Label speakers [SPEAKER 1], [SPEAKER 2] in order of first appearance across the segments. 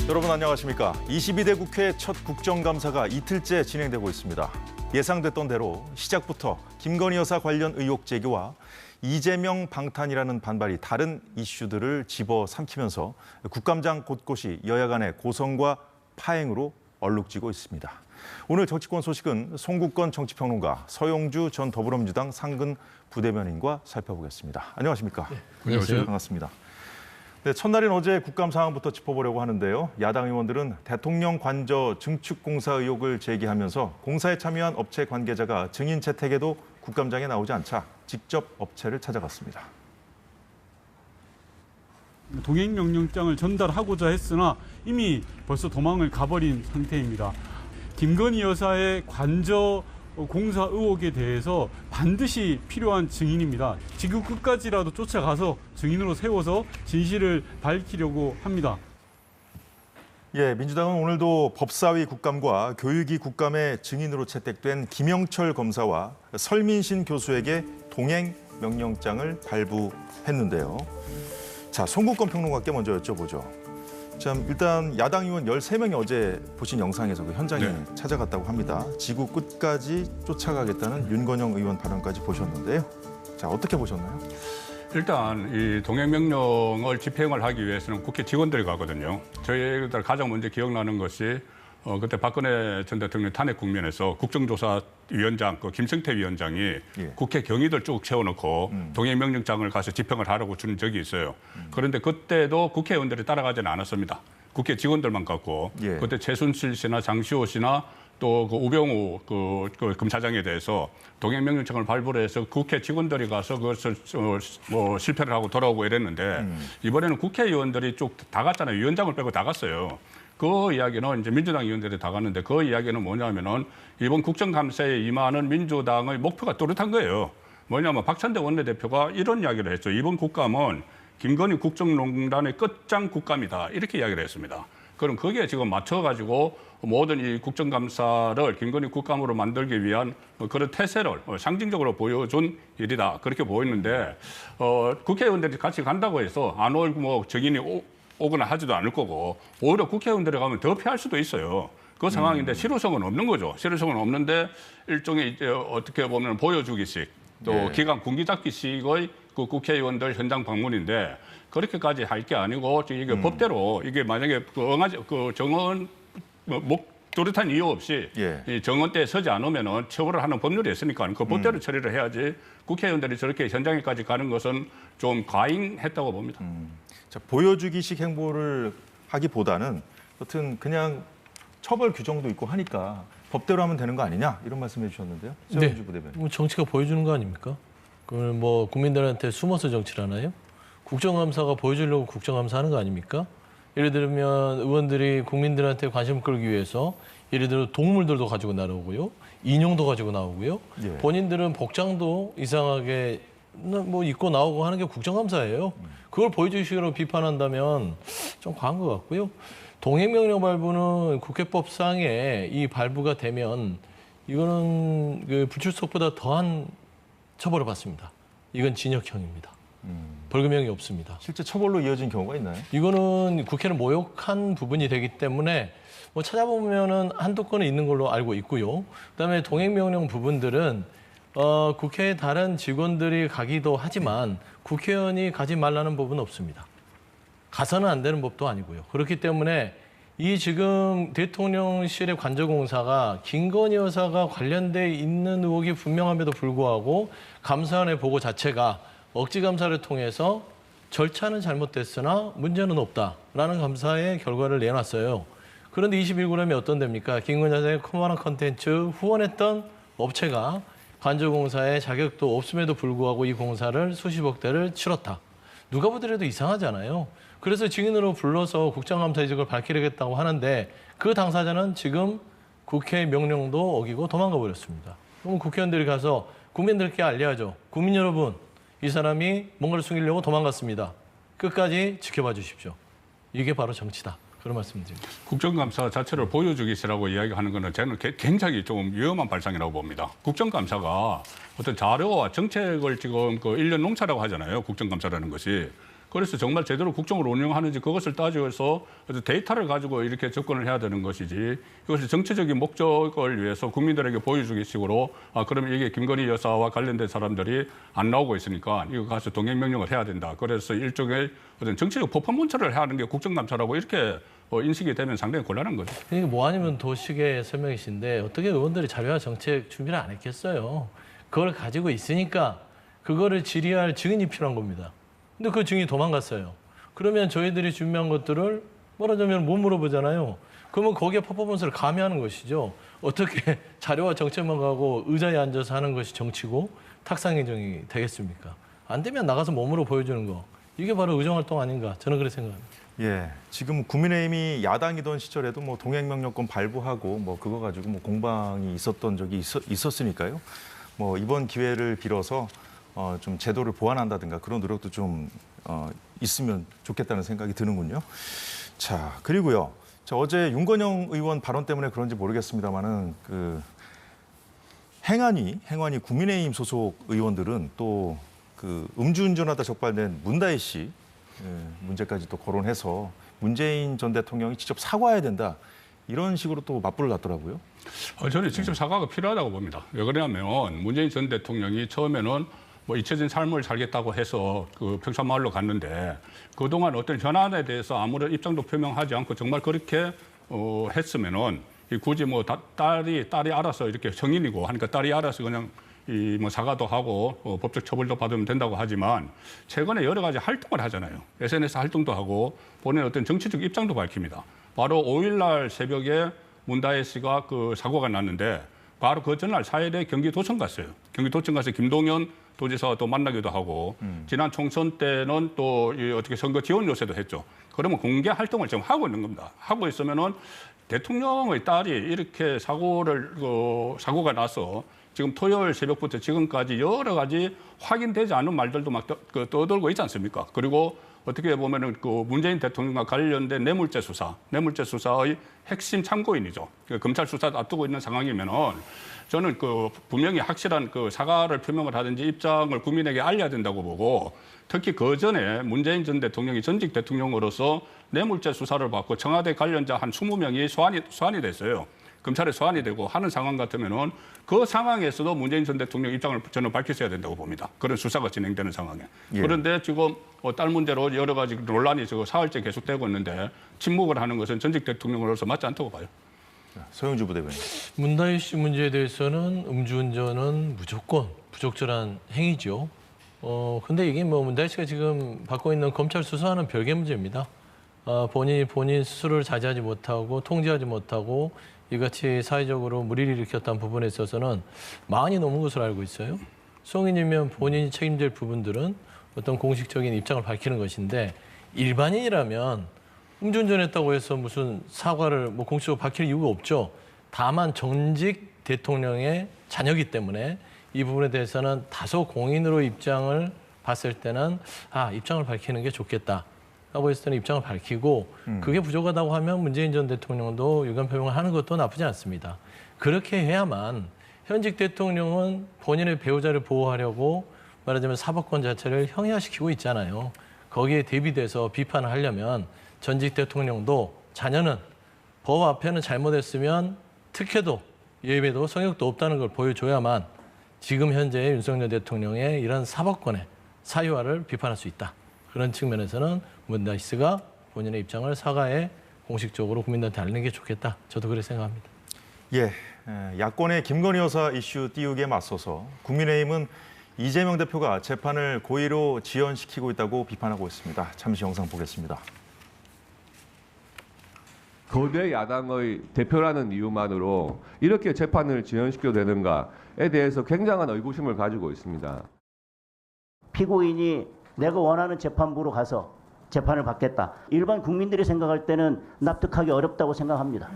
[SPEAKER 1] 여러분 안녕하십니까. 22대 국회 첫 국정감사가 이틀째 진행되고 있습니다. 예상됐던 대로 시작부터 김건희 여사 관련 의혹 제기와 이재명 방탄이라는 반발이 다른 이슈들을 집어삼키면서 국감장 곳곳이 여야 간의 고성과 파행으로 얼룩지고 있습니다. 오늘 정치권 소식은 송국건 정치평론가, 서영주 전 더불어민주당 상근 부대변인과 살펴보겠습니다. 안녕하십니까?
[SPEAKER 2] 네, 안녕하세요.
[SPEAKER 1] 반갑습니다. 네, 첫날인 어제 국감 상황부터 짚어보려고 하는데요. 야당 의원들은 대통령 관저 증축 공사 의혹을 제기하면서 공사에 참여한 업체 관계자가 증인 채택에도 국감장에 나오지 않자 직접 업체를 찾아갔습니다.
[SPEAKER 3] 동행명령장을 전달하고자 했으나 이미 벌써 도망을 가버린 상태입니다. 김건희 여사의 관저 공사 의혹에 대해서 반드시 필요한 증인입니다. 지구 끝까지라도 쫓아가서 증인으로 세워서 진실을 밝히려고 합니다.
[SPEAKER 1] 예, 민주당은 오늘도 법사위 국감과 교육위 국감의 증인으로 채택된 김영철 검사와 설민신 교수에게 동행 명령장을 발부했는데요. 자, 송국건 평론가께 먼저 여쭤보죠. 참, 일단 야당 의원 13명이 어제 보신 영상에서 그 현장에 찾아갔다고 합니다. 지구 끝까지 쫓아가겠다는 윤건영 의원 발언까지 보셨는데요. 자, 어떻게 보셨나요?
[SPEAKER 2] 일단 이 동행명령을 집행을 하기 위해서는 국회 직원들이 가거든요. 저희들 가장 먼저 기억나는 것이 그때 박근혜 전 대통령 탄핵 국면에서 국정조사위원장 김성태 위원장이 국회 경위들 쭉 세워놓고 동행명령장을 가서 집행을 하라고 준 적이 있어요. 그런데 그때도 국회의원들이 따라가지는 않았습니다. 국회 직원들만 갔고 그때 최순실 씨나 장시호 씨나 또 그 우병우 그 검사장에 대해서 동행명령장을 발부를 해서 국회 직원들이 가서 그것을 뭐 실패를 하고 돌아오고 이랬는데 이번에는 국회의원들이 쭉 다 갔잖아요. 위원장을 빼고 다 갔어요. 그 이야기는 이제 민주당 의원들이 다 갔는데 그 이야기는 뭐냐면은 이번 국정감사에 임하는 민주당의 목표가 뚜렷한 거예요. 뭐냐면 박찬대 원내대표가 이런 이야기를 했죠. 이번 국감은 김건희 국정농단의 끝장 국감이다. 이렇게 이야기를 했습니다. 그럼 거기에 지금 맞춰가지고 모든 이 국정감사를 김건희 국감으로 만들기 위한 그런 태세를 상징적으로 보여준 일이다. 그렇게 보였는데 국회의원들이 같이 간다고 해서 안 올 뭐 증인이 오거나 하지도 않을 거고 오히려 국회의원들이 가면 더 피할 수도 있어요. 그 상황인데 실효성은 없는 거죠. 실효성은 없는데 일종의 이제 어떻게 보면 보여주기식 또 기강 군기잡기식의 그 국회의원들 현장 방문인데 그렇게까지 할 게 아니고 이게 법대로 이게 만약에 그 정원 뚜렷한 이유 없이 이 정원대에 서지 않으면은 처벌을 하는 법률이 있으니까 그 법대로 처리를 해야지 국회의원들이 저렇게 현장에까지 가는 것은 좀 과잉했다고 봅니다.
[SPEAKER 1] 자, 보여주기식 행보를 하기보다는 여튼 그냥 처벌 규정도 있고 하니까 법대로 하면 되는 거 아니냐 이런 말씀해 주셨는데요. 서영주 부대변인.
[SPEAKER 4] 뭐 정치가 보여주는 거 아닙니까? 그걸 뭐 국민들한테 숨어서 정치를 하나요? 국정감사가 보여주려고 국정감사하는 거 아닙니까? 예를 들면 의원들이 국민들한테 관심을 끌기 위해서 예를 들어 동물들도 가지고 나오고요. 인형도 가지고 나오고요. 본인들은 복장도 이상하게 뭐 입고 나오고 하는 게 국정감사예요. 그걸 보여주기식으로 비판한다면 좀 과한 것 같고요. 동행명령 발부는 국회법상에 이 발부가 되면 이거는 그 불출석보다 더한 처벌을 받습니다. 이건 징역형입니다. 벌금형이 없습니다.
[SPEAKER 1] 실제 처벌로 이어진 경우가 있나요?
[SPEAKER 4] 이거는 국회를 모욕한 부분이 되기 때문에 뭐 찾아보면은 한두 건은 있는 걸로 알고 있고요. 그다음에 동행명령 부분들은 국회에 다른 직원들이 가기도 하지만 국회의원이 가지 말라는 법은 없습니다. 가서는 안 되는 법도 아니고요. 그렇기 때문에 이 지금 대통령실의 관저공사가 김건희 여사가 관련돼 있는 의혹이 분명함에도 불구하고 감사원의 보고 자체가 억지 감사를 통해서 절차는 잘못됐으나 문제는 없다라는 감사의 결과를 내놨어요. 그런데 21g이 어떤 데입니까? 김건희 여사의 커머런 컨텐츠 후원했던 업체가 관저공사의 자격도 없음에도 불구하고 이 공사를 수십억 대를 치렀다. 누가 보더라도 이상하잖아요. 그래서 증인으로 불러서 국정감사의식을 밝히려겠다고 하는데 그 당사자는 지금 국회 명령도 어기고 도망가 버렸습니다. 그럼 국회의원들이 가서 국민들께 알려야죠. 국민 여러분, 이 사람이 뭔가를 숨기려고 도망갔습니다. 끝까지 지켜봐 주십시오. 이게 바로 정치다. 그런 말씀드립니다.
[SPEAKER 2] 국정감사 자체를 보여주기시라고 이야기하는 것은 저는 굉장히 좀 위험한 발상이라고 봅니다. 국정감사가 어떤 자료와 정책을 지금 그 일련 농사라고 하잖아요. 국정감사라는 것이. 그래서 정말 제대로 국정을 운영하는지 그것을 따져서 데이터를 가지고 이렇게 접근을 해야 되는 것이지 이것을 정치적인 목적을 위해서 국민들에게 보여주기 식으로 그러면 이게 김건희 여사와 관련된 사람들이 안 나오고 있으니까 이거 가서 동행명령을 해야 된다. 그래서 일종의 어떤 정치적 퍼포먼스를 하는 게 국정감사라고 이렇게 인식이 되면 상당히 곤란한 거죠.
[SPEAKER 4] 이게 뭐 아니면 도식의 설명이신데 어떻게 의원들이 자료와 정책 준비를 안 했겠어요. 그걸 가지고 있으니까 그거를 질의할 증인이 필요한 겁니다. 근데 그 증인이 도망갔어요. 그러면 저희들이 준비한 것들을 말하자면 못 물어보잖아요. 그러면 거기에 퍼포먼스를 가미하는 것이죠. 어떻게 자료와 정책만 가고 의자에 앉아서 하는 것이 정치고 탁상행정이 되겠습니까? 안 되면 나가서 몸으로 보여주는 거. 이게 바로 의정활동 아닌가. 저는 그렇게 생각합니다.
[SPEAKER 1] 예, 지금 국민의힘이 야당이던 시절에도 뭐 동행명령권 발부하고 뭐 그거 가지고 뭐 공방이 있었던 적이 있었으니까요. 뭐 이번 기회를 빌어서 좀 제도를 보완한다든가 그런 노력도 좀 있으면 좋겠다는 생각이 드는군요. 자, 그리고요. 어제 윤건영 의원 발언 때문에 그런지 모르겠습니다만은 그 행안위 국민의힘 소속 의원들은 또 그 음주운전하다 적발된 문다혜 씨 문제까지 또 거론해서 문재인 전 대통령이 직접 사과해야 된다. 이런 식으로 또 맞불을 놨더라고요.
[SPEAKER 2] 저는 직접 사과가 필요하다고 봅니다. 왜 그러냐면 문재인 전 대통령이 처음에는 뭐 잊혀진 삶을 살겠다고 해서 그 평산마을로 갔는데 그동안 어떤 현안에 대해서 아무런 입장도 표명하지 않고 정말 그렇게 했으면은 굳이 뭐 딸이 알아서 이렇게 성인이고 하니까 딸이 알아서 그냥 뭐 사과도 하고 법적 처벌도 받으면 된다고 하지만 최근에 여러 가지 활동을 하잖아요. SNS 활동도 하고 본인의 어떤 정치적 입장도 밝힙니다. 바로 5일날 새벽에 문다혜 씨가 그 사고가 났는데 바로 그 전날 4일에 경기도청 갔어요. 경기도청 가서 김동연 도지사와 또 만나기도 하고 지난 총선 때는 또 어떻게 선거 지원 요새도 했죠. 그러면 공개 활동을 지금 하고 있는 겁니다. 하고 있으면은 대통령의 딸이 이렇게 사고가 나서 지금 토요일 새벽부터 지금까지 여러 가지 확인되지 않은 말들도 막 떠돌고 있지 않습니까? 그리고 어떻게 보면은 그 문재인 대통령과 관련된 뇌물죄 수사의 핵심 참고인이죠. 검찰 수사도 앞두고 있는 상황이면은 저는 그 분명히 확실한 그 사과를 표명을 하든지 입장을 국민에게 알려야 된다고 보고 특히 그 전에 문재인 전 대통령이 전직 대통령으로서 뇌물죄 수사를 받고 청와대 관련자 한 20명이 소환이 됐어요. 검찰에 소환이 되고 하는 상황 같으면은 그 상황에서도 문재인 전 대통령 입장을 저는 밝혔어야 된다고 봅니다. 그런 수사가 진행되는 상황에.
[SPEAKER 1] 예.
[SPEAKER 2] 그런데 지금 딸 문제로 여러 가지 논란이 지금 사흘째 계속되고 있는데 침묵을 하는 것은 전직 대통령으로서 맞지 않다고 봐요.
[SPEAKER 1] 서영주 부대변인.
[SPEAKER 4] 문다혜 씨 문제에 대해서는 음주운전은 무조건 부적절한 행위죠. 근데 이게 뭐 문다혜 씨가 지금 받고 있는 검찰 수사와는 별개 문제입니다. 본인 스스로를 자제하지 못하고 통제하지 못하고 이같이 사회적으로 무리를 일으켰다는 부분에 있어서는 만이 넘은 것으로 알고 있어요. 성인이면 본인이 책임질 부분들은 어떤 공식적인 입장을 밝히는 것인데 일반인이라면 음주운전했다고 해서 무슨 사과를 뭐 공식적으로 밝힐 이유가 없죠. 다만 전직 대통령의 자녀이기 때문에 이 부분에 대해서는 다소 공인으로 입장을 봤을 때는 입장을 밝히는 게 좋겠다. 라고 했을 때는 입장을 밝히고 그게 부족하다고 하면 문재인 전 대통령도 유감 표명을 하는 것도 나쁘지 않습니다. 그렇게 해야만 현직 대통령은 본인의 배우자를 보호하려고 말하자면 사법권 자체를 형해화시키고 있잖아요. 거기에 대비돼서 비판을 하려면 전직 대통령도 자녀는 법 앞에는 잘못했으면 특혜도 예외도 성역도 없다는 걸 보여줘야만 지금 현재의 윤석열 대통령의 이런 사법권의 사유화를 비판할 수 있다. 그런 측면에서는 문다혜 씨가 본인의 입장을 사과에 공식적으로 국민들한테 알리는 게 좋겠다. 저도 그렇게 생각합니다.
[SPEAKER 1] 예, 야권의 김건희 여사 이슈 띄우기에 맞서서 국민의힘은 이재명 대표가 재판을 고의로 지연시키고 있다고 비판하고 있습니다. 잠시 영상 보겠습니다.
[SPEAKER 5] 거대 야당의 대표라는 이유만으로 이렇게 재판을 지연시켜도 되는가에 대해서 굉장한 의구심을 가지고 있습니다.
[SPEAKER 6] 피고인이 내가 원하는 재판부로 가서 재판을 받겠다. 일반 국민들이 생각할 때는 납득하기 어렵다고 생각합니다.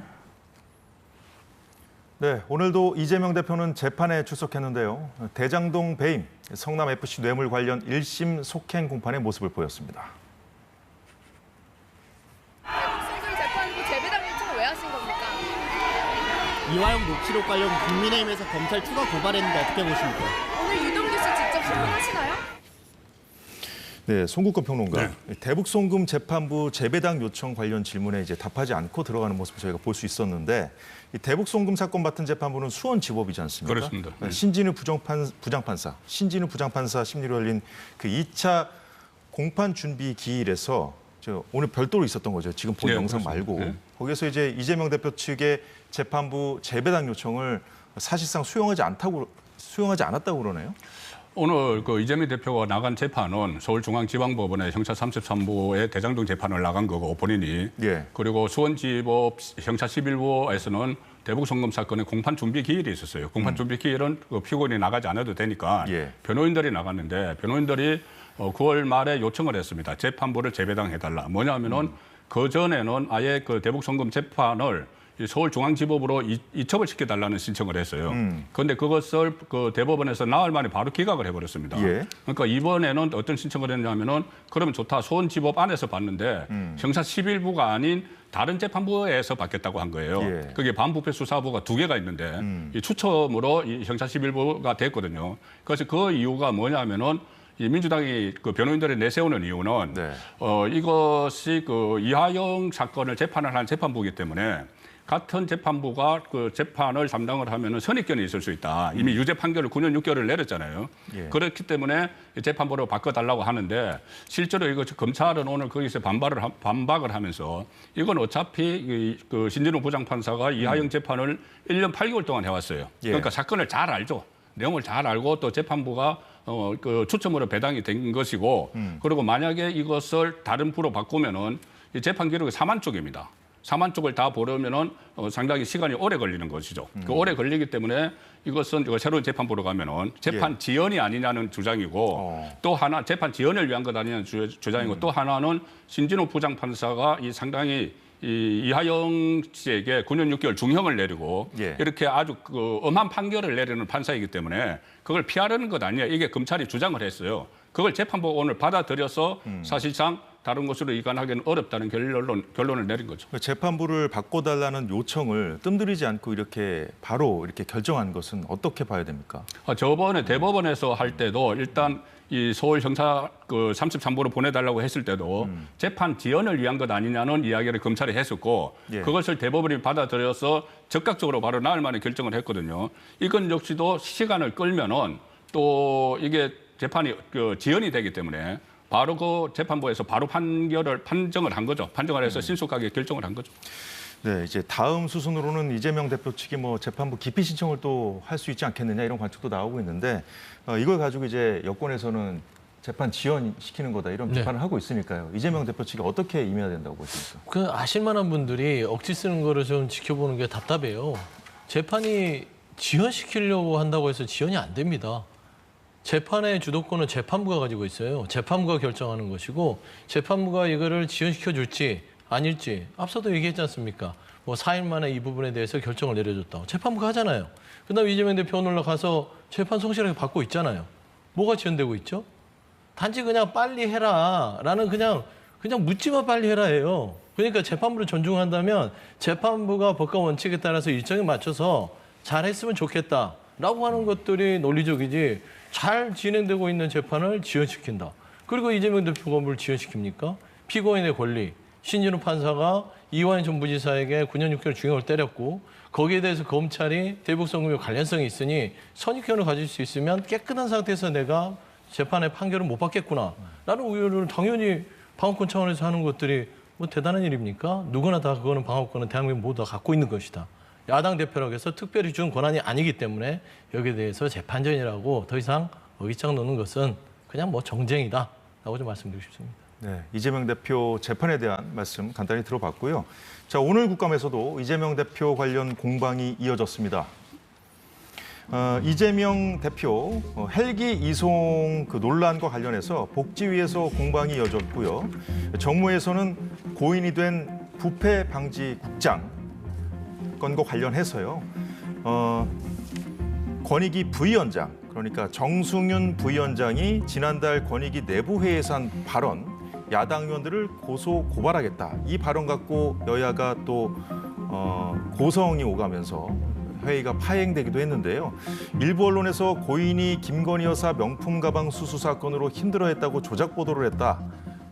[SPEAKER 1] 네, 오늘도 이재명 대표는 재판에 출석했는데요. 대장동 배임, 성남FC 뇌물 관련 1심 속행 공판의 모습을 보였습니다.
[SPEAKER 7] 재판이고 재배당 요청을 왜 하신 겁니까?
[SPEAKER 8] 이화영 녹취록 관련 국민의힘에서 검찰 추가 고발했는데 어떻게 보십니까?
[SPEAKER 7] 오늘 유동규 씨 직접 신문하시나요?
[SPEAKER 1] 네, 송국권 평론가.
[SPEAKER 2] 네.
[SPEAKER 1] 대북 송금 재판부 재배당 요청 관련 질문에 이제 답하지 않고 들어가는 모습을 저희가 볼 수 있었는데 이 대북 송금 사건 맡은 재판부는 수원지법이지 않습니까?
[SPEAKER 2] 그렇습니다. 네.
[SPEAKER 1] 신진우 부장판사 심리로 열린 그 2차 공판 준비 기일에서 오늘 별도로 있었던 거죠. 지금 본
[SPEAKER 2] 네,
[SPEAKER 1] 영상
[SPEAKER 2] 그렇습니다.
[SPEAKER 1] 말고
[SPEAKER 2] 네.
[SPEAKER 1] 거기서 이제 이재명 대표 측의 재판부 재배당 요청을 사실상 수용하지 않았다고 그러네요.
[SPEAKER 2] 오늘 그 이재명 대표가 나간 재판은 서울중앙지방법원의 형사 33부의 대장동 재판을 나간 거고 본인이
[SPEAKER 1] 예.
[SPEAKER 2] 그리고 수원지법 형사 11부에서는 대북 송금 사건의 공판 준비 기일이 있었어요. 공판 준비 기일은 그 피고인이 나가지 않아도 되니까
[SPEAKER 1] 예.
[SPEAKER 2] 변호인들이 나갔는데 변호인들이 9월 말에 요청을 했습니다. 재판부를 재배당해달라. 뭐냐면은 그 전에는 아예 그 대북 송금 재판을 서울중앙지법으로 이첩을 시켜달라는 신청을 했어요. 그런데 그것을 그 대법원에서 나흘 만에 바로 기각을 해버렸습니다.
[SPEAKER 1] 예.
[SPEAKER 2] 그러니까 이번에는 어떤 신청을 했냐면은 그러면 좋다. 수원지법 안에서 받는데 형사 11부가 아닌 다른 재판부에서 받겠다고 한 거예요.
[SPEAKER 1] 예.
[SPEAKER 2] 그게 반부패 수사부가 2개가 있는데 이 추첨으로 이 형사 11부가 됐거든요. 그래서 그 이유가 뭐냐면은 이 민주당이 그 변호인들을 내세우는 이유는
[SPEAKER 1] 네.
[SPEAKER 2] 이것이 그 이화영 사건을 재판을 한 재판부이기 때문에 같은 재판부가 그 재판을 담당을 하면은 선입견이 있을 수 있다. 이미 유죄 판결을 9년 6개월을 내렸잖아요.
[SPEAKER 1] 예.
[SPEAKER 2] 그렇기 때문에 재판부로 바꿔달라고 하는데 실제로 이거 검찰은 오늘 거기서 반박을 하면서 이건 어차피 그 신진우 부장판사가 이하영 재판을 1년 8개월 동안 해왔어요.
[SPEAKER 1] 예.
[SPEAKER 2] 그러니까 사건을 잘 알죠. 내용을 잘 알고 또 재판부가 그 추첨으로 배당이 된 것이고 그리고 만약에 이것을 다른 부로 바꾸면은 이 재판 기록이 4만 쪽입니다. 4만 쪽을 다 보려면은 상당히 시간이 오래 걸리는 것이죠. 그 오래 걸리기 때문에 이것은 새로운 재판부로 가면은 재판 지연이 아니냐는 주장이고 또 하나 재판 지연을 위한 것 아니냐는 주장이고 또 하나는 신진우 부장판사가 이 상당히 이하영 씨에게 9년 6개월 중형을 내리고
[SPEAKER 1] 예.
[SPEAKER 2] 이렇게 아주 그 엄한 판결을 내리는 판사이기 때문에 그걸 피하려는 것 아니냐 이게 검찰이 주장을 했어요. 그걸 재판부가 오늘 받아들여서 사실상 다른 곳으로 이관하기는 어렵다는 결론을 내린 거죠.
[SPEAKER 1] 재판부를 바꿔달라는 요청을 뜸들이지 않고 이렇게 바로 이렇게 결정한 것은 어떻게 봐야 됩니까?
[SPEAKER 2] 저번에 대법원에서 할 때도 일단 이 서울 형사 그 33부로 보내달라고 했을 때도 재판 지연을 위한 것 아니냐는 이야기를 검찰이 했었고
[SPEAKER 1] 예.
[SPEAKER 2] 그것을 대법원이 받아들여서 즉각적으로 바로 나흘 만에 결정을 했거든요. 이건 역시도 시간을 끌면은 또 이게 재판이 그 지연이 되기 때문에 바로 그 재판부에서 바로 판정을 한 거죠. 판정을 해서 신속하게 결정을 한 거죠.
[SPEAKER 1] 네, 이제 다음 수순으로는 이재명 대표 측이 뭐 재판부 기피 신청을 또 할 수 있지 않겠느냐 이런 관측도 나오고 있는데 이걸 가지고 이제 여권에서는 재판 지연시키는 거다 이런
[SPEAKER 4] 네.
[SPEAKER 1] 비판을 하고 있으니까요. 이재명 대표 측이 어떻게 임해야 된다고 보십니까?
[SPEAKER 4] 그 아실만한 분들이 억지 쓰는 거를 좀 지켜보는 게 답답해요. 재판이 지연시키려고 한다고 해서 지연이 안 됩니다. 재판의 주도권은 재판부가 가지고 있어요. 재판부가 결정하는 것이고 재판부가 이거를 지연시켜 줄지 아닐지 앞서도 얘기했지 않습니까? 뭐 4일 만에 이 부분에 대해서 결정을 내려줬다고. 재판부가 하잖아요. 그다음에 이재명 대표 오늘 가서 재판 성실하게 받고 있잖아요. 뭐가 지연되고 있죠? 단지 그냥 빨리 해라라는 그냥 묻지마 빨리 해라예요. 그러니까 재판부를 존중한다면 재판부가 법과 원칙에 따라서 일정에 맞춰서 잘했으면 좋겠다라고 하는 것들이 논리적이지 잘 진행되고 있는 재판을 지연시킨다. 그리고 이재명 대표가 뭘 지연시킵니까? 피고인의 권리. 신진우 판사가 이화영 전 부지사에게 9년 6개월 중형을 때렸고 거기에 대해서 검찰이 대북 송금에 관련성이 있으니 선입견을 가질 수 있으면 깨끗한 상태에서 내가 재판의 판결을 못 받겠구나 라는 우려를 당연히 방어권 차원에서 하는 것들이 뭐 대단한 일입니까? 누구나 다 그거는 방어권은 대한민국 모두 다 갖고 있는 것이다. 야당 대표라고 해서 특별히 준 권한이 아니기 때문에 여기에 대해서 재판전이라고 더 이상 어깃장 놓는 것은 그냥 뭐 정쟁이다 라고 좀 말씀드리고 싶습니다.
[SPEAKER 1] 네, 이재명 대표 재판에 대한 말씀 간단히 들어봤고요. 자, 오늘 국감에서도 이재명 대표 관련 공방이 이어졌습니다. 이재명 대표 헬기 이송 그 논란과 관련해서 복지위에서 공방이 이어졌고요. 정무에서는 고인이 된 부패 방지 국장 건과 관련해서요. 권익위 부위원장, 그러니까 정승윤 부위원장이 지난달 권익위 내부회의에서 한 발언, 야당 의원들을 고발하겠다. 이 발언 갖고 여야가 또 고성이 오가면서 회의가 파행되기도 했는데요. 일부 언론에서 고인이 김건희 여사 명품 가방 수수 사건으로 힘들어했다고 조작 보도를 했다.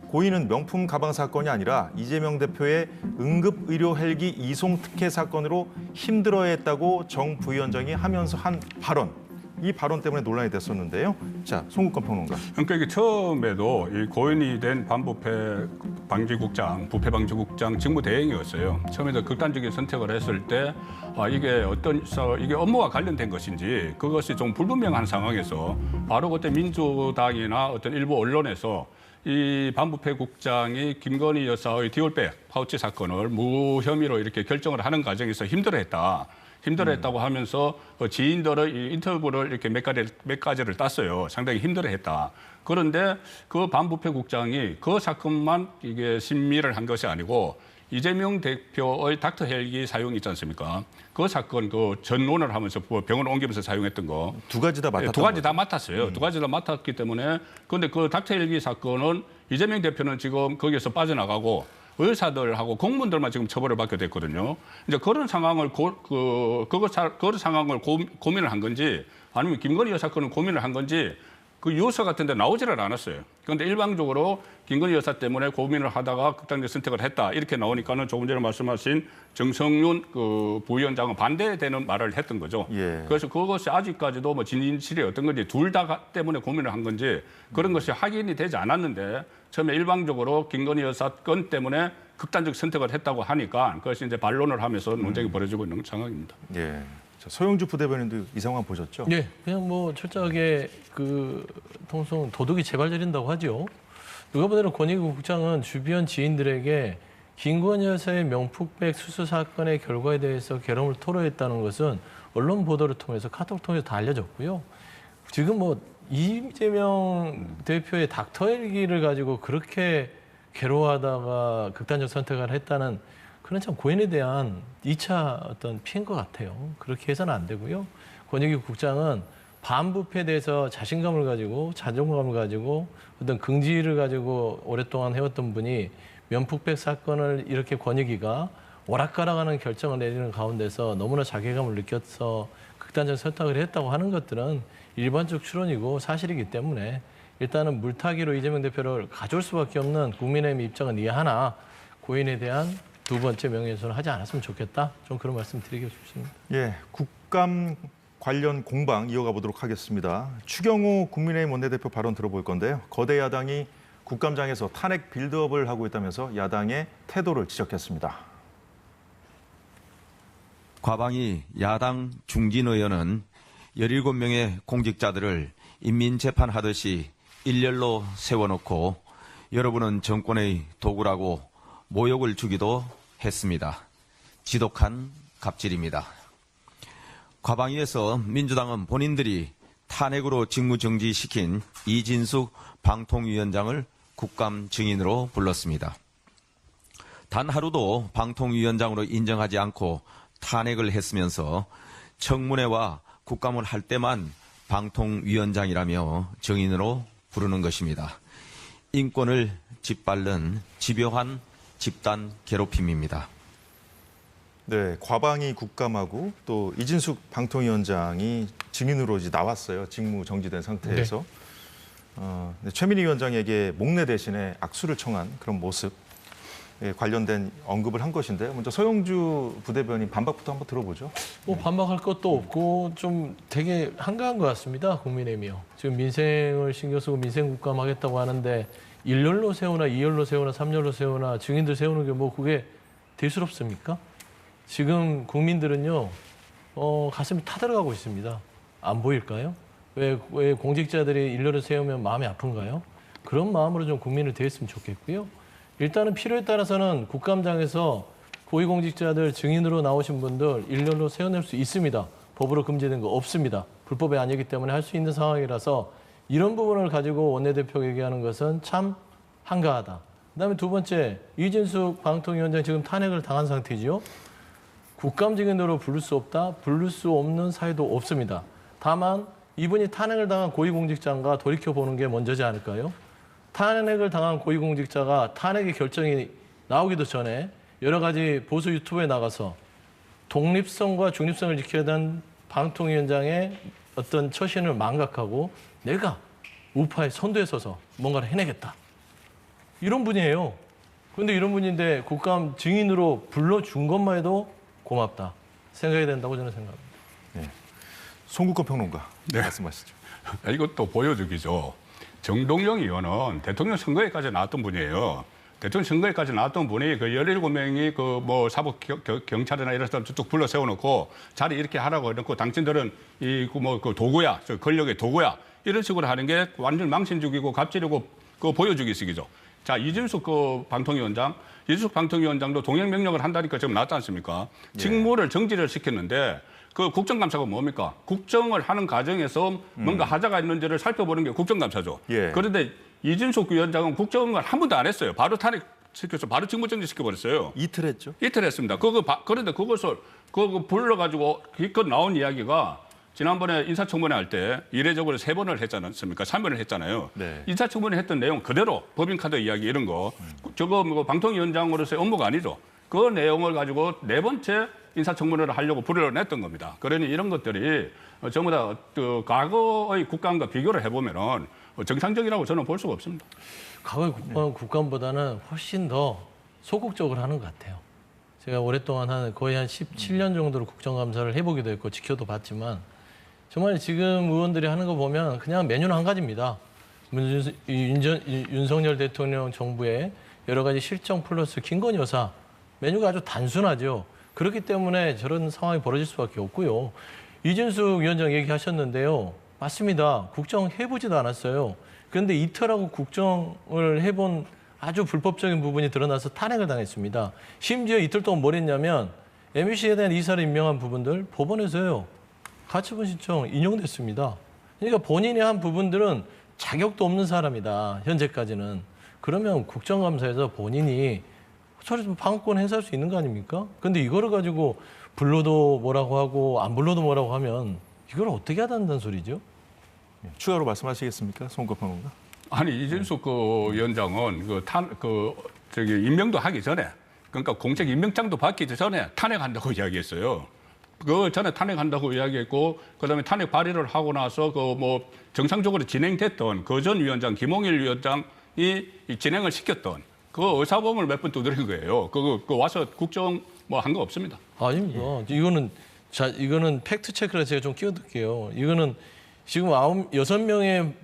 [SPEAKER 1] 고인은 명품 가방 사건이 아니라 이재명 대표의 응급의료 헬기 이송 특혜 사건으로 힘들어했다고 정 부위원장이 하면서 한 발언. 이 발언 때문에 논란이 됐었는데요. 자, 송국건 평론가.
[SPEAKER 2] 그러니까 이게 처음에도 이 고인이 된 반부패 방지국장, 부패 방지국장 직무대행이었어요. 처음에도 극단적인 선택을 했을 때 이게 이게 업무와 관련된 것인지 그것이 좀 불분명한 상황에서 바로 그때 민주당이나 어떤 일부 언론에서 이 반부패 국장이 김건희 여사의 디올백 파우치 사건을 무혐의로 이렇게 결정을 하는 과정에서 힘들어했다고 하면서 지인들의 이 인터뷰를 이렇게 몇 가지를 땄어요. 상당히 힘들어했다. 그런데 그 반부패 국장이 그 사건만 이게 심의를 한 것이 아니고 이재명 대표의 닥터 헬기 사용이 있지 않습니까? 그 사건 그 전론을 하면서 병원 옮기면서 사용했던 거.
[SPEAKER 1] 두 가지 다 맡았던
[SPEAKER 2] 두 가지 다 맡았어요. 두 가지 다 맡았기 때문에 그런데 그 닥터 헬기 사건은 이재명 대표는 지금 거기에서 빠져나가고 의사들하고 공무원들만 지금 처벌을 받게 됐거든요. 이제 그런 상황을 그런 상황을 고민을 한 건지 아니면 김건희 여사 사건을 고민을 한 건지 그 요소 같은 데 나오지를 않았어요. 그런데 일방적으로 김건희 여사 때문에 고민을 하다가 극단적 선택을 했다. 이렇게 나오니까는 조금 전에 말씀하신 정성윤 그 부위원장은 반대되는 말을 했던 거죠.
[SPEAKER 1] 예.
[SPEAKER 2] 그래서 그것이 아직까지도 뭐 진실이 어떤 건지 둘 다 때문에 고민을 한 건지 그런 것이 확인이 되지 않았는데 처음에 일방적으로 김건희 여사 건 때문에 극단적 선택을 했다고 하니까 그것이 이제 반론을 하면서 논쟁이 벌어지고 있는 상황입니다.
[SPEAKER 1] 예. 자, 서영주 부대변인도 이 상황 보셨죠?
[SPEAKER 4] 예, 그냥 뭐 철저하게 그 통성 도둑이 재발저린다고 하죠. 누가 보더라도 권익위 국장은 주변 지인들에게 김건희 여사의 명품백 수수 사건의 결과에 대해서 괴로움을 토로했다는 것은 언론 보도를 통해서 카톡 통해서 다 알려졌고요. 지금 뭐 이재명 대표의 닥터 헬기를 가지고 그렇게 괴로워하다가 극단적 선택을 했다는 그런 참 고인에 대한 2차 어떤 피해인 것 같아요. 그렇게 해서는 안 되고요. 권익위 국장은 반부패에 대해서 자신감을 가지고 자존감을 가지고 어떤 긍지를 가지고 오랫동안 해왔던 분이 명품백 사건을 이렇게 권익위가 오락가락하는 결정을 내리는 가운데서 너무나 자괴감을 느껴서 극단적 선택을 했다고 하는 것들은 일반적 추론이고 사실이기 때문에 일단은 물타기로 이재명 대표를 가져올 수밖에 없는 국민의힘 입장은 이해하나 고인에 대한 두 번째 명예훼손을 하지 않았으면 좋겠다. 좀 그런 말씀 드리고 싶습니다.
[SPEAKER 1] 예, 국감 관련 공방 이어가 보도록 하겠습니다. 추경호 국민의힘 원내대표 발언 들어볼 건데요. 거대 야당이 국감장에서 탄핵 빌드업을 하고 있다면서 야당의 태도를 지적했습니다.
[SPEAKER 9] 과방위 야당 중진 의원은 17명의 공직자들을 인민재판하듯이 일렬로 세워놓고 여러분은 정권의 도구라고 모욕을 주기도 했습니다. 지독한 갑질입니다. 과방위에서 민주당은 본인들이 탄핵으로 직무정지시킨 이진숙 방통위원장을 국감 증인으로 불렀습니다. 단 하루도 방통위원장으로 인정하지 않고 탄핵을 했으면서 청문회와 국감을 할 때만 방통위원장이라며 증인으로 부르는 것입니다. 인권을 짓밟는 집요한 집단 괴롭힘입니다.
[SPEAKER 1] 네, 과방위 국감하고 또 이진숙 방통위원장이 증인으로 이제 나왔어요. 직무 정지된 상태에서. 최민희 위원장에게 목례 대신에 악수를 청한 그런 모습 관련된 언급을 한 것인데요. 먼저 서영주 부대변인 반박부터 한번 들어보죠.
[SPEAKER 4] 뭐 반박할 것도 없고 좀 되게 한가한 것 같습니다. 국민의힘이요. 지금 민생을 신경 쓰고 민생 국감 하겠다고 하는데 1열로 세우나 2열로 세우나 3열로 세우나 증인들 세우는 게 뭐 그게 대수롭습니까? 지금 국민들은요. 가슴이 타들어가고 있습니다. 안 보일까요? 왜 공직자들이 1열로 세우면 마음이 아픈가요? 그런 마음으로 좀 국민을 대했으면 좋겠고요. 일단은 필요에 따라서는 국감장에서 고위공직자들 증인으로 나오신 분들 일렬로 세워낼 수 있습니다. 법으로 금지된 거 없습니다. 불법이 아니기 때문에 할 수 있는 상황이라서 이런 부분을 가지고 원내대표가 얘기하는 것은 참 한가하다. 그다음에 두 번째, 이진숙 방통위원장 지금 탄핵을 당한 상태지요. 국감 증인으로 부를 수 없다. 부를 수 없는 사유도 없습니다. 다만 이분이 탄핵을 당한 고위공직자가 돌이켜보는 게 먼저지 않을까요? 탄핵을 당한 고위공직자가 탄핵의 결정이 나오기도 전에 여러 가지 보수 유튜브에 나가서 독립성과 중립성을 지켜야 하는 방통위원장의 어떤 처신을 망각하고 내가 우파의 선두에 서서 뭔가를 해내겠다. 이런 분이에요. 그런데 이런 분인데 국감 증인으로 불러준 것만 해도 고맙다 생각이 된다고 저는 생각합니다.
[SPEAKER 1] 네. 송국권 평론가
[SPEAKER 2] 네.
[SPEAKER 1] 말씀하시죠.
[SPEAKER 2] 이것도 보여주기죠. 정동영 의원은 대통령 선거에까지 나왔던 분이에요. 대통령 선거에까지 나왔던 분이 그 17명이 그 뭐 사법 경찰이나 이런 사람 쭉 불러 세워놓고 자리 이렇게 하라고 해놓고 당신들은 이 뭐 그 도구야, 저 권력의 도구야 이런 식으로 하는 게 완전 망신주기고 갑질이고 그 보여주기식이죠. 자, 이준석 그 방통위원장, 이준석 방통위원장도 동행 명령을 한다니까 지금 나왔지 않습니까? 직무를 정지를 시켰는데 그 국정감사가 뭡니까? 국정을 하는 과정에서 뭔가 하자가 있는지를 살펴보는 게 국정감사죠.
[SPEAKER 1] 예.
[SPEAKER 2] 그런데 이준석 위원장은 국정을 한 번도 안 했어요. 바로 탄핵시켜서 바로 직무정지 시켜버렸어요.
[SPEAKER 1] 이틀 했죠.
[SPEAKER 2] 이틀 했습니다. 그런데 그것을 불러가지고 기껏 나온 이야기가 지난번에 인사청문회 할 때 이례적으로 3번을 했지 않습니까? 3번을 했잖아요.
[SPEAKER 1] 네.
[SPEAKER 2] 인사청문회 했던 내용 그대로 법인카드 이야기 이런 거 저거 뭐 방통위원장으로서의 업무가 아니죠. 그 내용을 가지고 4번째 인사청문회를 하려고 불러냈던 겁니다. 그러니 이런 것들이 전부 다 그 과거의 국감과 비교를 해보면은 정상적이라고 저는 볼 수가 없습니다.
[SPEAKER 4] 과거의 국감보다는 훨씬 더 소극적으로 하는 것 같아요. 제가 오랫동안 거의 한 17년 정도로 국정감사를 해보기도 했고 지켜도 봤지만 정말 지금 의원들이 하는 거 보면 그냥 메뉴는 한 가지입니다. 윤석열 대통령 정부의 여러 가지 실정 플러스 김건희 여사 메뉴가 아주 단순하죠. 그렇기 때문에 저런 상황이 벌어질 수밖에 없고요. 이준석 위원장 얘기하셨는데요. 맞습니다. 국정 해보지도 않았어요. 그런데 이틀하고 국정을 해본 아주 불법적인 부분이 드러나서 탄핵을 당했습니다. 심지어 이틀 동안 뭘 했냐면 MBC에 대한 이사를 임명한 부분들 법원에서요. 가처분 신청 인용됐습니다. 그러니까 본인이 한 부분들은 자격도 없는 사람이다. 현재까지는. 그러면 국정감사에서 본인이 방어권 행사할 수 있는 거 아닙니까? 근데 이거를 가지고 불러도 뭐라고 하고 안 불러도 뭐라고 하면 이걸 어떻게 하단다는 소리죠?
[SPEAKER 1] 추가로 말씀하시겠습니까? 송국권 평론가.
[SPEAKER 2] 아니 이준석 그 위원장은 임명도 하기 전에 그러니까 공적 임명장도 받기 전에 탄핵한다고 이야기했어요. 그 전에 탄핵한다고 이야기했고 그다음에 탄핵 발의를 하고 나서 그 뭐 정상적으로 진행됐던 그 전 위원장 김홍일 위원장이 진행을 시켰던 그 의사범을 몇 번 두드린 거예요. 그 와서 국정 뭐 한 거 없습니다.
[SPEAKER 4] 아닙니다. 이거는 팩트 체크를 제가 좀 끼워둘게요. 이거는 지금 6명의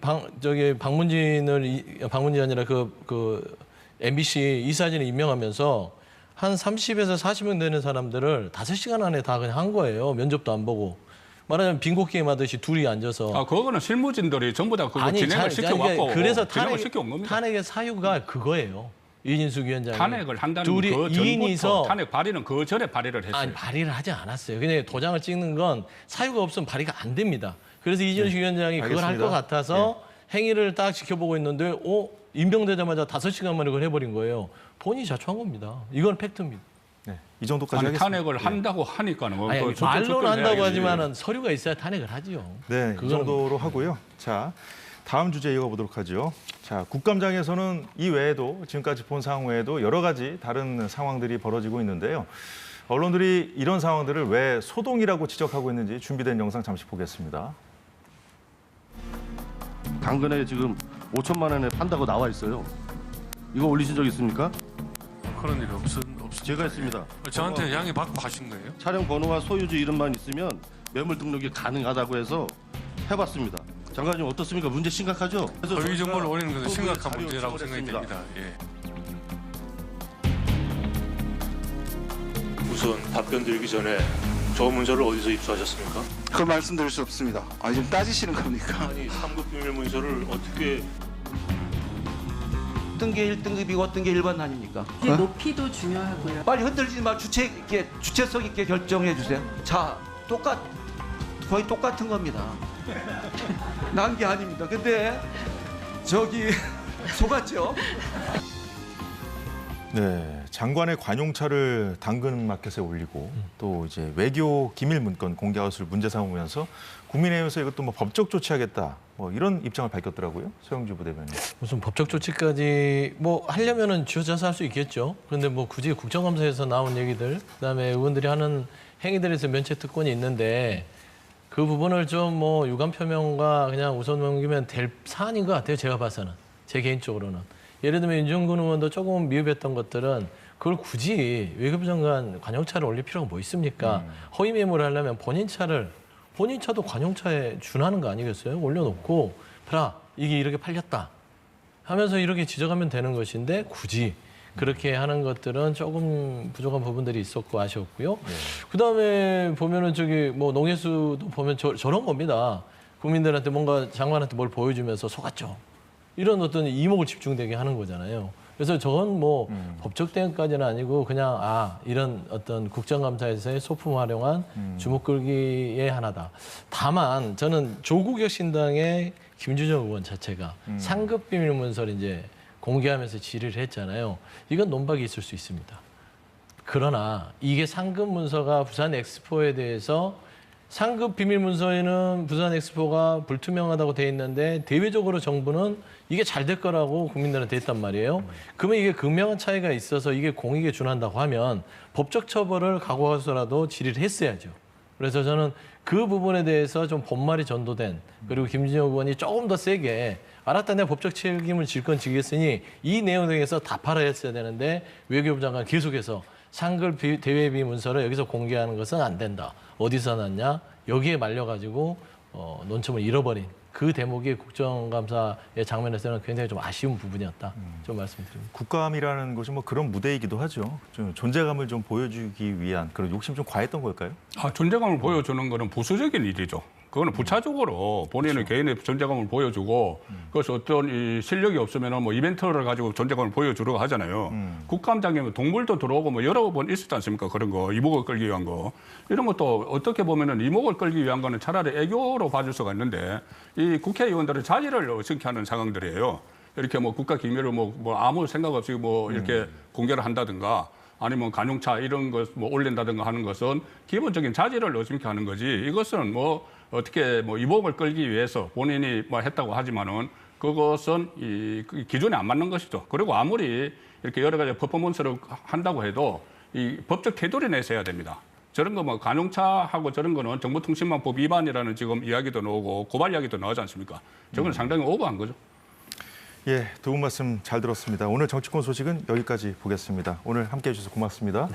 [SPEAKER 4] 방문진이 아니라 그 MBC 이사진을 임명하면서 한 30에서 40명 되는 사람들을 5시간 안에 다 그냥 한 거예요. 면접도 안 보고. 말하자면 빙고 게임 하듯이 둘이 앉아서.
[SPEAKER 2] 아, 그거는 실무진들이 전부 다 그거 진행을 시켜왔고.
[SPEAKER 4] 그래서
[SPEAKER 2] 진행을 시켜온 겁니다.
[SPEAKER 4] 탄핵의 사유가 그거예요. 이진숙 위원장이.
[SPEAKER 2] 탄핵을 한다는
[SPEAKER 4] 둘이
[SPEAKER 2] 그 전부터
[SPEAKER 4] 2인이서
[SPEAKER 2] 탄핵 발의는 그 전에 발의를 했어요.
[SPEAKER 4] 아니, 발의를 하지 않았어요. 그냥 도장을 찍는 건 사유가 없으면 발의가 안 됩니다. 그래서 이진숙 위원장이 그걸 할 것 같아서 행위를 딱 지켜보고 있는데 임명되자마자 5시간 만에 그걸 해버린 거예요. 본인이 자초한 겁니다. 이건 팩트입니다.
[SPEAKER 1] 네, 이 정도까지
[SPEAKER 2] 아니,
[SPEAKER 1] 하겠습니다.
[SPEAKER 2] 탄핵을 한다고 하니까는 뭐
[SPEAKER 4] 아니, 말로는 한다고 하지만은 서류가 있어야 탄핵을 하지요.
[SPEAKER 1] 네, 이 정도로 하고요. 자, 다음 주제 이어가보도록 하죠. 자, 국감장에서는 이 외에도 지금까지 본 상황 외에도 여러 가지 다른 상황들이 벌어지고 있는데요. 언론들이 이런 상황들을 왜 소동이라고 지적하고 있는지 준비된 영상 잠시 보겠습니다.
[SPEAKER 10] 당근에 지금 5천만 원에 판다고 나와 있어요. 이거 올리신 적 있습니까?
[SPEAKER 11] 그런 일이 없습니다.
[SPEAKER 10] 제가 했습니다.
[SPEAKER 11] 저한테 양해 받고 하신 거예요?
[SPEAKER 10] 차량 번호와 소유주 이름만 있으면 매물 등록이 가능하다고 해서 해봤습니다. 장관님 어떻습니까? 문제 심각하죠?
[SPEAKER 11] 허위 정보를 올리는 것은 심각한
[SPEAKER 10] 자료
[SPEAKER 11] 문제라고 생각이
[SPEAKER 10] 요청을
[SPEAKER 11] 됩니다. 예.
[SPEAKER 12] 우선 답변 드리기 전에 저 문서를 어디서 입수하셨습니까?
[SPEAKER 13] 그걸 말씀드릴 수 없습니다. 지금 따지시는 겁니까?
[SPEAKER 12] 아니 3급 비밀 문서를 어떻게
[SPEAKER 14] 어떤 게 1등급이고 어떤 게 일반 아닙니까?
[SPEAKER 15] 높이도 중요하고요.
[SPEAKER 14] 빨리 흔들리지 마. 주체성 있게 결정해 주세요. 자, 거의 똑같은 겁니다. 난 게 아닙니다. 근데 속았죠?
[SPEAKER 1] 네, 자. 장관의 관용차를 당근마켓에 올리고 또 이제 외교 기밀 문건 공개할 것을 문제 삼으면서 국민의힘에서 이것도 뭐 법적 조치하겠다 뭐 이런 입장을 밝혔더라고요. 서영주 부대변인.
[SPEAKER 4] 무슨 법적 조치까지 뭐 하려면은 쥐어짜서 할 수 있겠죠. 그런데 뭐 굳이 국정감사에서 나온 얘기들, 그다음에 의원들이 하는 행위들에서 면책 특권이 있는데 그 부분을 좀 뭐 유감 표명과 그냥 우선 넘기면 될 사안인 것 같아요. 제가 봐서는. 제 개인적으로는. 예를 들면 윤중근 의원도 조금 미흡했던 것들은 그걸 굳이 외교부 장관 관용차를 올릴 필요가 뭐 있습니까? 허위 매물을 하려면 본인 차도 관용차에 준하는 거 아니겠어요? 올려놓고 봐라 이게 이렇게 팔렸다 하면서 이렇게 지적하면 되는 것인데 굳이 그렇게 하는 것들은 조금 부족한 부분들이 있었고 아쉬웠고요. 그다음에 보면은 저기 뭐 농해수도 보면 저런 겁니다. 국민들한테 뭔가 장관한테 뭘 보여주면서 속았죠. 이런 어떤 이목을 집중되게 하는 거잖아요. 그래서 저건 뭐 법적 대응까지는 아니고 그냥 이런 어떤 국정감사에서의 소품 활용한 주목 끌기의 하나다. 다만 저는 조국혁신당의 김주정 의원 자체가 상급 비밀 문서를 이제 공개하면서 질의를 했잖아요. 이건 논박이 있을 수 있습니다. 그러나 이게 상급 문서가 부산 엑스포에 대해서 상급 비밀 문서에는 부산 엑스포가 불투명하다고 돼 있는데 대외적으로 정부는 이게 잘 될 거라고 국민들한테 했단 말이에요. 그러면 이게 극명한 차이가 있어서 이게 공익에 준한다고 하면 법적 처벌을 각오해서라도 질의를 했어야죠. 그래서 저는 그 부분에 대해서 좀 본말이 전도된 그리고 김진영 의원이 조금 더 세게 알았다 내가 법적 책임을 질 건 지겠으니 이 내용 등에서 답하라 했어야 되는데 외교부 장관 계속해서 상급 대외비 문서를 여기서 공개하는 것은 안 된다. 어디서 났냐? 여기에 말려가지고 논점을 잃어버린 그 대목이 국정감사의 장면에서는 굉장히 좀 아쉬운 부분이었다. 좀 말씀드립니다.
[SPEAKER 1] 국감이라는 것이 뭐 그런 무대이기도 하죠. 좀 존재감을 좀 보여주기 위한 그런 욕심 좀 과했던 걸까요?
[SPEAKER 2] 존재감을 보여주는 거는 부수적인 일이죠. 그거는 부차적으로 본인의 개인의 존재감을 보여주고 그래서 어떤 이 실력이 없으면 뭐 이벤트를 가지고 존재감을 보여주려고 하잖아요. 국감장에 동물도 들어오고 뭐 여러 번 있었지 않습니까? 그런 거 이목을 끌기 위한 거 이런 것도 어떻게 보면은 이목을 끌기 위한 거는 차라리 애교로 봐줄 수가 있는데 이 국회의원들은 자질을 어떻게 하는 상황들이에요. 이렇게 뭐 국가 기밀을 뭐 아무 생각 없이 뭐 이렇게 공개를 한다든가. 아니면 관용차 이런 것 뭐 올린다든가 하는 것은 기본적인 자질을 의심케 하는 거지. 이것은 뭐 어떻게 뭐 이목을 끌기 위해서 본인이 뭐 했다고 하지만은 그것은 이 기준에 안 맞는 것이죠. 그리고 아무리 이렇게 여러 가지 퍼포먼스를 한다고 해도 이 법적 태도를 내세워야 됩니다. 저런 거 뭐 관용차하고 저런 거는 정보통신망법 위반이라는 지금 이야기도 나오고 고발 이야기도 나오지 않습니까? 저건 상당히 오버한 거죠.
[SPEAKER 1] 예, 두 분 말씀 잘 들었습니다. 오늘 정치권 소식은 여기까지 보겠습니다. 오늘 함께해 주셔서 고맙습니다.